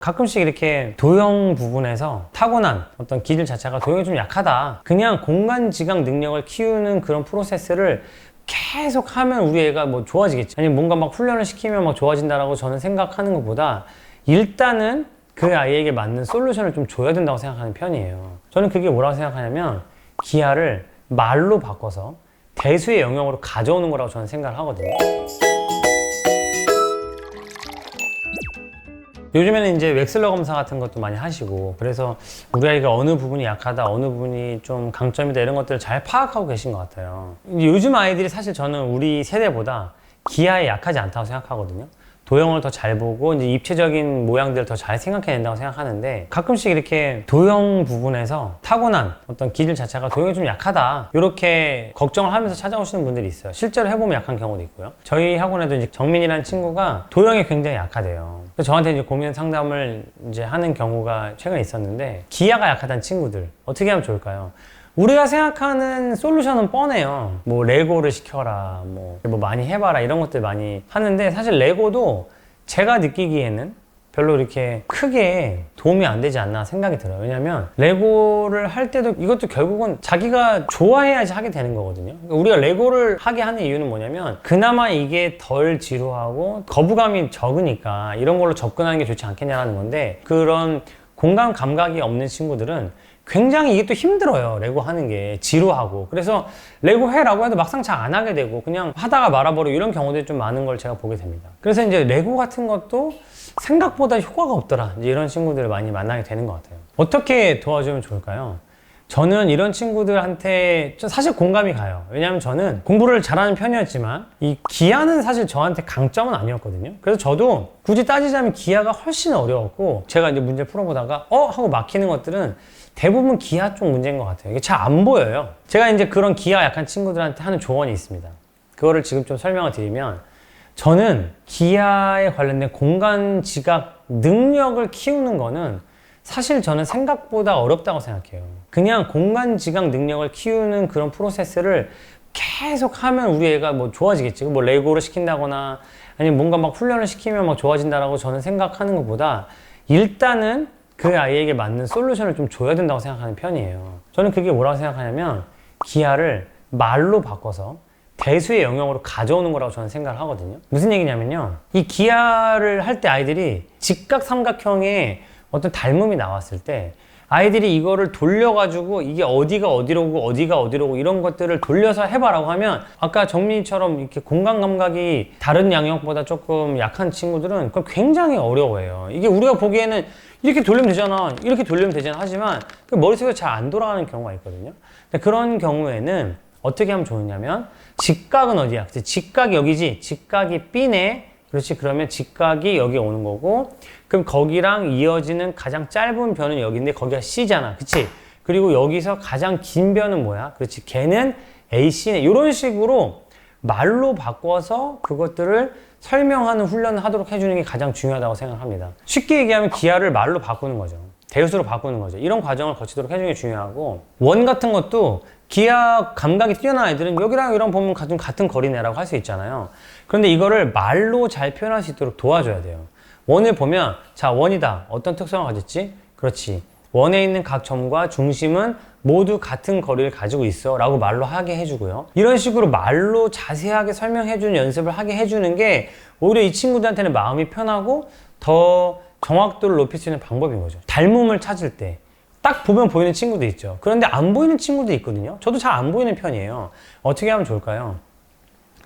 가끔씩 이렇게 도형 부분에서 타고난 어떤 기질 자체가 도형이 좀 약하다. 그냥 공간 지각 능력을 키우는 그런 프로세스를 계속 하면 우리 애가 뭐 좋아지겠지. 아니 뭔가 막 훈련을 시키면 막 좋아진다라고 저는 생각하는 것보다 일단은 그 아이에게 맞는 솔루션을 좀 줘야 된다고 생각하는 편이에요. 저는 그게 뭐라고 생각하냐면 기하를 말로 바꿔서 대수의 영역으로 가져오는 거라고 저는 생각을 하거든요. 요즘에는 이제 웩슬러 검사 같은 것도 많이 하시고, 그래서 우리 아이가 어느 부분이 약하다, 어느 부분이 좀 강점이다, 이런 것들을 잘 파악하고 계신 것 같아요. 요즘 아이들이 사실 저는 우리 세대보다 기하에 약하지 않다고 생각하거든요. 도형을 더 잘 보고 이제 입체적인 모양들을 더 잘 생각해낸다고 생각하는데, 가끔씩 이렇게 도형 부분에서 타고난 어떤 기질 자체가 도형이 좀 약하다, 이렇게 걱정을 하면서 찾아오시는 분들이 있어요. 실제로 해보면 약한 경우도 있고요. 저희 학원에도 이제 정민이라는 친구가 도형이 굉장히 약하대요. 그래서 저한테 이제 고민 상담을 이제 하는 경우가 최근에 있었는데, 기하가 약하다는 친구들 어떻게 하면 좋을까요? 우리가 생각하는 솔루션은 뻔해요. 뭐 레고를 시켜라, 뭐 많이 해봐라, 이런 것들 많이 하는데, 사실 레고도 제가 느끼기에는 별로 이렇게 크게 도움이 안 되지 않나 생각이 들어요. 왜냐면 레고를 할 때도 이것도 결국은 자기가 좋아해야지 하게 되는 거거든요. 그러니까 우리가 레고를 하게 하는 이유는 뭐냐면, 그나마 이게 덜 지루하고 거부감이 적으니까 이런 걸로 접근하는 게 좋지 않겠냐라는 건데, 그런 공간 감각이 없는 친구들은 굉장히 이게 또 힘들어요. 레고 하는 게 지루하고. 그래서 레고 해라고 해도 막상 잘 안 하게 되고 그냥 하다가 말아버리고 이런 경우들이 좀 많은 걸 제가 보게 됩니다. 그래서 이제 레고 같은 것도 생각보다 효과가 없더라, 이제 이런 친구들을 많이 만나게 되는 것 같아요. 어떻게 도와주면 좋을까요? 저는 이런 친구들한테 사실 공감이 가요. 왜냐하면 저는 공부를 잘하는 편이었지만 이 기하는 사실 저한테 강점은 아니었거든요. 그래서 저도 굳이 따지자면 기하가 훨씬 어려웠고, 제가 이제 문제 풀어보다가 하고 막히는 것들은 대부분 기하 쪽 문제인 것 같아요. 이게 잘 안 보여요. 제가 이제 그런 기하 약한 친구들한테 하는 조언이 있습니다. 그거를 지금 좀 설명을 드리면, 저는 기하에 관련된 공간 지각 능력을 키우는 거는 사실 저는 생각보다 어렵다고 생각해요. 그냥 공간 지각 능력을 키우는 그런 프로세스를 계속 하면 우리 애가 뭐 좋아지겠지. 뭐 레고를 시킨다거나 아니면 뭔가 막 훈련을 시키면 막 좋아진다라고 저는 생각하는 것보다 일단은 그 아이에게 맞는 솔루션을 좀 줘야 된다고 생각하는 편이에요. 저는 그게 뭐라고 생각하냐면, 기하를 말로 바꿔서 대수의 영역으로 가져오는 거라고 저는 생각을 하거든요. 무슨 얘기냐면요, 이 기하를 할 때 아이들이 직각 삼각형의 어떤 닮음이 나왔을 때 아이들이 이거를 돌려가지고 이게 어디가 어디로고 어디가 어디로고 이런 것들을 돌려서 해봐라고 하면, 아까 정민이처럼 이렇게 공간 감각이 다른 양력보다 조금 약한 친구들은 그걸 굉장히 어려워해요. 이게 우리가 보기에는 이렇게 돌리면 되잖아, 이렇게 돌리면 되잖아 하지만 그 머릿속에 잘 안 돌아가는 경우가 있거든요. 근데 그런 경우에는 어떻게 하면 좋으냐면, 직각은 어디야? 직각이 여기지. 직각이 B네. 그렇지. 그러면 직각이 여기 오는 거고, 그럼 거기랑 이어지는 가장 짧은 변은 여기인데 거기가 C잖아. 그치? 그리고 여기서 가장 긴 변은 뭐야? 그렇지. 걔는 AC네. 이런 식으로 말로 바꿔서 그것들을 설명하는 훈련을 하도록 해주는 게 가장 중요하다고 생각합니다. 쉽게 얘기하면 기하를 말로 바꾸는 거죠. 대수로 바꾸는 거죠. 이런 과정을 거치도록 해주는 게 중요하고, 원 같은 것도 기하 감각이 뛰어난 아이들은 여기랑 여기랑 보면 같은 거리네라고 할 수 있잖아요. 그런데 이거를 말로 잘 표현할 수 있도록 도와줘야 돼요. 원을 보면, 자, 원이다. 어떤 특성을 가졌지? 그렇지. 원에 있는 각 점과 중심은 모두 같은 거리를 가지고 있어 라고 말로 하게 해주고요. 이런 식으로 말로 자세하게 설명해주는 연습을 하게 해주는 게 오히려 이 친구들한테는 마음이 편하고 더 정확도를 높일 수 있는 방법인 거죠. 닮음을 찾을 때 딱 보면 보이는 친구도 있죠. 그런데 안 보이는 친구도 있거든요. 저도 잘 안 보이는 편이에요. 어떻게 하면 좋을까요?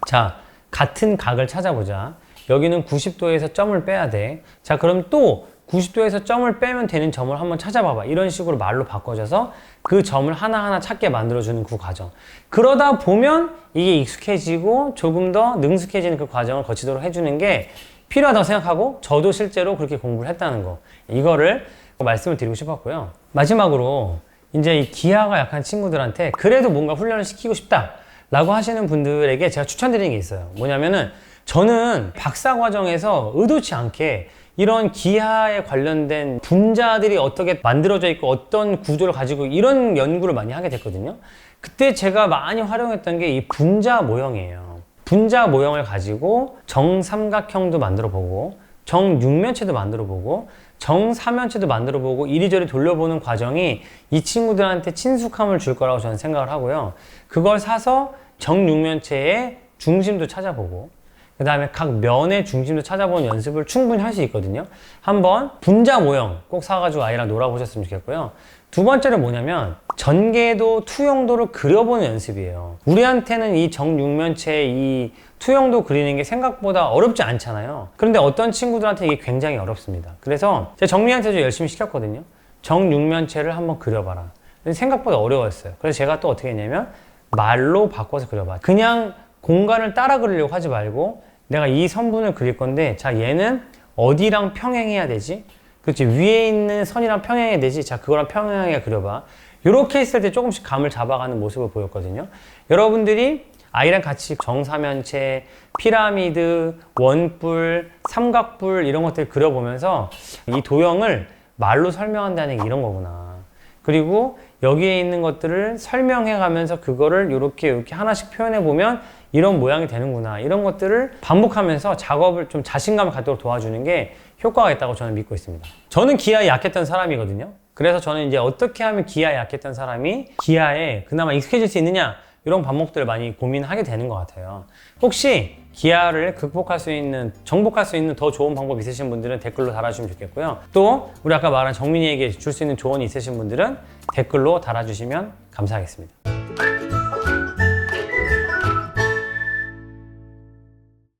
자, 같은 각을 찾아보자. 여기는 90도에서 점을 빼야 돼. 자, 그럼 또 90도에서 점을 빼면 되는 점을 한번 찾아봐봐. 이런 식으로 말로 바꿔줘서 그 점을 하나하나 찾게 만들어주는 그 과정. 그러다 보면 이게 익숙해지고 조금 더 능숙해지는 그 과정을 거치도록 해주는 게 필요하다고 생각하고, 저도 실제로 그렇게 공부를 했다는 거, 이거를 말씀을 드리고 싶었고요. 마지막으로 이제 이 기하가 약한 친구들한테 그래도 뭔가 훈련을 시키고 싶다 라고 하시는 분들에게 제가 추천드리는 게 있어요. 뭐냐면은, 저는 박사 과정에서 의도치 않게 이런 기하에 관련된 분자들이 어떻게 만들어져 있고 어떤 구조를 가지고 이런 연구를 많이 하게 됐거든요. 그때 제가 많이 활용했던 게 이 분자 모형이에요. 분자 모형을 가지고 정삼각형도 만들어 보고 정육면체도 만들어 보고 정사면체도 만들어 보고 이리저리 돌려보는 과정이 이 친구들한테 친숙함을 줄 거라고 저는 생각을 하고요. 그걸 사서 정육면체의 중심도 찾아보고 그 다음에 각 면의 중심도 찾아보는 연습을 충분히 할 수 있거든요. 한번 분자 모형 꼭 사가지고 아이랑 놀아보셨으면 좋겠고요. 두 번째는 뭐냐면 전개도 투영도를 그려보는 연습이에요. 우리한테는 이 정육면체의 이 투영도 그리는 게 생각보다 어렵지 않잖아요. 그런데 어떤 친구들한테 이게 굉장히 어렵습니다. 그래서 제가 정리한테 좀 열심히 시켰거든요. 정육면체를 한번 그려봐라. 근데 생각보다 어려웠어요. 그래서 제가 또 어떻게 했냐면 말로 바꿔서 그려봐. 그냥 공간을 따라 그리려고 하지 말고 내가 이 선분을 그릴 건데 자 얘는 어디랑 평행해야 되지? 그렇지, 위에 있는 선이랑 평행해야 되지. 자 그거랑 평행하게 그려봐. 이렇게 했을 때 조금씩 감을 잡아가는 모습을 보였거든요. 여러분들이 아이랑 같이 정사면체, 피라미드, 원뿔, 삼각뿔 이런 것들 그려보면서 이 도형을 말로 설명한다는 게 이런 거구나. 그리고 여기에 있는 것들을 설명해 가면서 그거를 이렇게 하나씩 표현해 보면 이런 모양이 되는구나. 이런 것들을 반복하면서 작업을 좀 자신감을 갖도록 도와주는 게 효과가 있다고 저는 믿고 있습니다. 저는 기하에 약했던 사람이거든요. 그래서 저는 이제 어떻게 하면 기하에 약했던 사람이 기하에 그나마 익숙해질 수 있느냐 이런 방법들을 많이 고민하게 되는 것 같아요. 혹시 기하를 극복할 수 있는, 정복할 수 있는 더 좋은 방법 있으신 분들은 댓글로 달아주시면 좋겠고요. 또 우리 아까 말한 정민이에게 줄 수 있는 조언이 있으신 분들은 댓글로 달아주시면 감사하겠습니다.